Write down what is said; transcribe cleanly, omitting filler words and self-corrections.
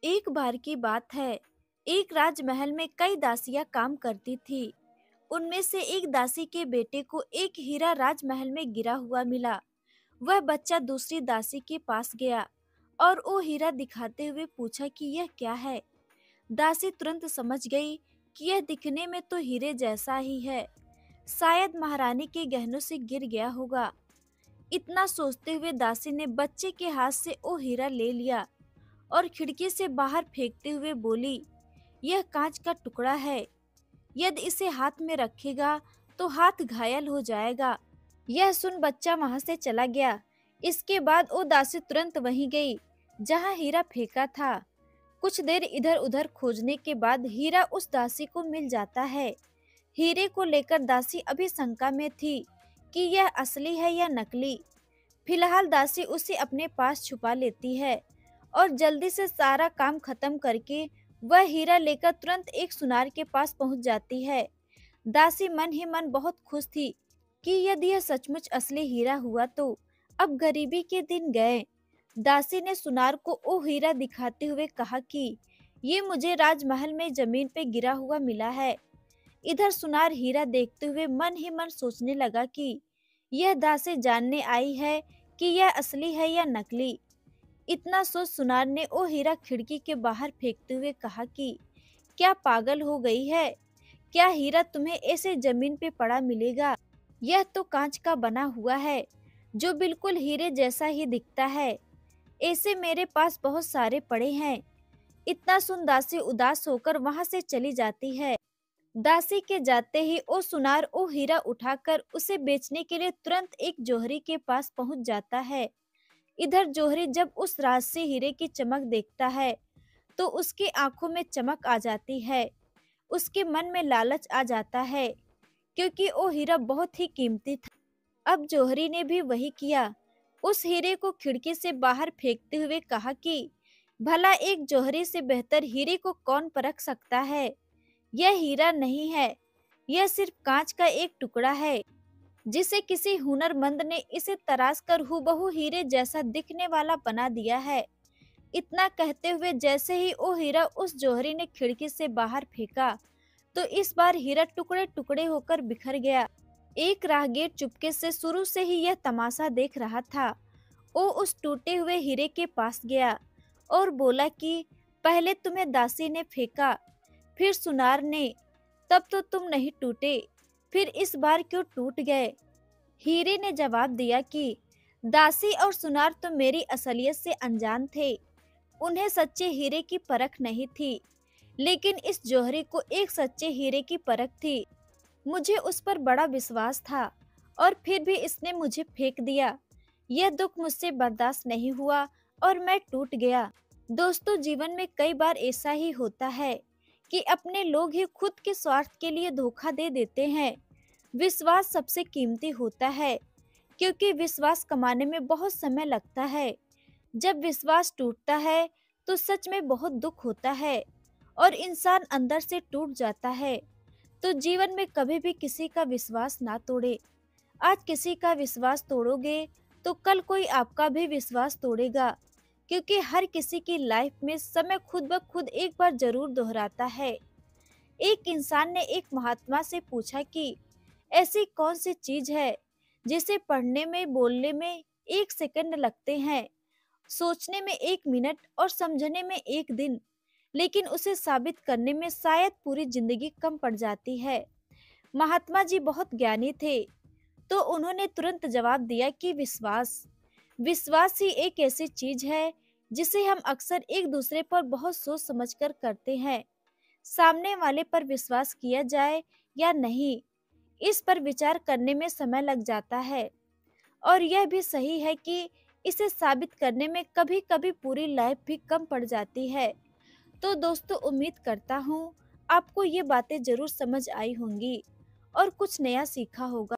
एक बार की बात है। एक राजमहल में कई दासियां काम करती थी। उनमें से एक दासी के बेटे को एक हीरा राजमहल में गिरा हुआ मिला। वह बच्चा दूसरी दासी के पास गया और वो हीरा दिखाते हुए पूछा कि यह क्या है। दासी तुरंत समझ गई कि यह दिखने में तो हीरे जैसा ही है, शायद महारानी के गहनों से गिर गया होगा। इतना सोचते हुए दासी ने बच्चे के हाथ से वो हीरा ले लिया और खिड़की से बाहर फेंकते हुए बोली, यह कांच का टुकड़ा है। यदि इसे हाथ में रखेगा तो हाथ घायल हो जाएगा। यह सुन बच्चा वहां से चला गया। इसके बाद वो दासी तुरंत वहीं गई जहां हीरा फेंका था। कुछ देर इधर उधर खोजने के बाद हीरा उस दासी को मिल जाता है। हीरे को लेकर दासी अभी शंका में थी कि यह असली है या नकली। फिलहाल दासी उसे अपने पास छुपा लेती है और जल्दी से सारा काम खत्म करके वह हीरा लेकर तुरंत एक सुनार के पास पहुंच जाती है। दासी मन ही मन बहुत खुश थी कि यदि यह सचमुच असली हीरा हुआ तो अब गरीबी के दिन गए। दासी ने सुनार को वो हीरा दिखाते हुए कहा कि ये मुझे राजमहल में जमीन पे गिरा हुआ मिला है। इधर सुनार हीरा देखते हुए मन ही मन सोचने लगा कि यह दासी जानने आई है कि यह असली है या नकली। इतना सोच सुनार ने वो हीरा खिड़की के बाहर फेंकते हुए कहा कि क्या पागल हो गई है? क्या हीरा तुम्हें ऐसे जमीन पे पड़ा मिलेगा? यह तो कांच का बना हुआ है जो बिल्कुल हीरे जैसा ही दिखता है। ऐसे मेरे पास बहुत सारे पड़े हैं। इतना सुन दासी उदास होकर वहां से चली जाती है। दासी के जाते ही ओ सुनार ओ हीरा उठाकर उसे बेचने के लिए तुरंत एक जोहरी के पास पहुंच जाता है। इधर जोहरी जब उस राजसी हीरे की चमक देखता है तो उसकी आंखों में चमक आ जाती है। उसके मन में लालच आ जाता है क्योंकि वो हीरा बहुत ही कीमती था। अब जोहरी ने भी वही किया। उस हीरे को खिड़की से बाहर फेंकते हुए कहा कि भला एक जोहरी से बेहतर हीरे को कौन परख सकता है। यह हीरा नहीं है, यह सिर्फ कांच का एक टुकड़ा है जिसे किसी हुनरमंद ने इसे तराश कर हूबहू हीरे जैसा दिखने वाला बना दिया है। इतना कहते हुए जैसे ही वो हीरा उस जौहरी ने खिड़की से बाहर फेंका तो इस बार हीरा टुकड़े टुकड़े होकर बिखर गया। एक राहगीर चुपके से शुरू से ही यह तमाशा देख रहा था। वो उस टूटे हुए हीरे के पास गया और बोला कि पहले तुम्हें दासी ने फेंका, फिर सुनार ने, तब तो तुम नहीं टूटे, फिर इस बार क्यों टूट गए? हीरे ने जवाब दिया कि दासी और सुनार तो मेरी असलियत से अनजान थे। उन्हें सच्चे हीरे की परख नहीं थी, लेकिन इस जौहरी को एक सच्चे हीरे की परख थी। मुझे उस पर बड़ा विश्वास था और फिर भी इसने मुझे फेंक दिया। यह दुख मुझसे बर्दाश्त नहीं हुआ और मैं टूट गया। दोस्तों, जीवन में कई बार ऐसा ही होता है कि अपने लोग ही खुद के स्वार्थ के लिए धोखा दे देते हैं। विश्वास सबसे कीमती होता है क्योंकि विश्वास कमाने में बहुत समय लगता है। जब विश्वास टूटता है तो सच में बहुत दुख होता है और इंसान अंदर से टूट जाता है। तो जीवन में कभी भी किसी का विश्वास ना तोड़े। आज किसी का विश्वास तोड़ोगे तो कल कोई आपका भी विश्वास तोड़ेगा, क्योंकि हर किसी की लाइफ में समय खुद ब खुद एक बार जरूर दोहराता है। एक इंसान ने एक महात्मा से पूछा कि ऐसी कौन सी चीज है जिसे पढ़ने में, बोलने में 1 सेकंड लगते हैं, सोचने में 1 मिनट और समझने में 1 दिन, लेकिन उसे साबित करने में शायद पूरी जिंदगी कम पड़ जाती है। महात्मा जी बहुत ज्ञानी थे, तो उन्होंने तुरंत जवाब दिया कि विश्वास। विश्वास ही एक ऐसी चीज है जिसे हम अक्सर एक दूसरे पर बहुत सोच समझकर करते हैं। सामने वाले पर विश्वास किया जाए या नहीं, इस पर विचार करने में समय लग जाता है और यह भी सही है कि इसे साबित करने में कभी कभी पूरी लाइफ भी कम पड़ जाती है। तो दोस्तों, उम्मीद करता हूँ आपको ये बातें जरूर समझ आई होंगी और कुछ नया सीखा होगा।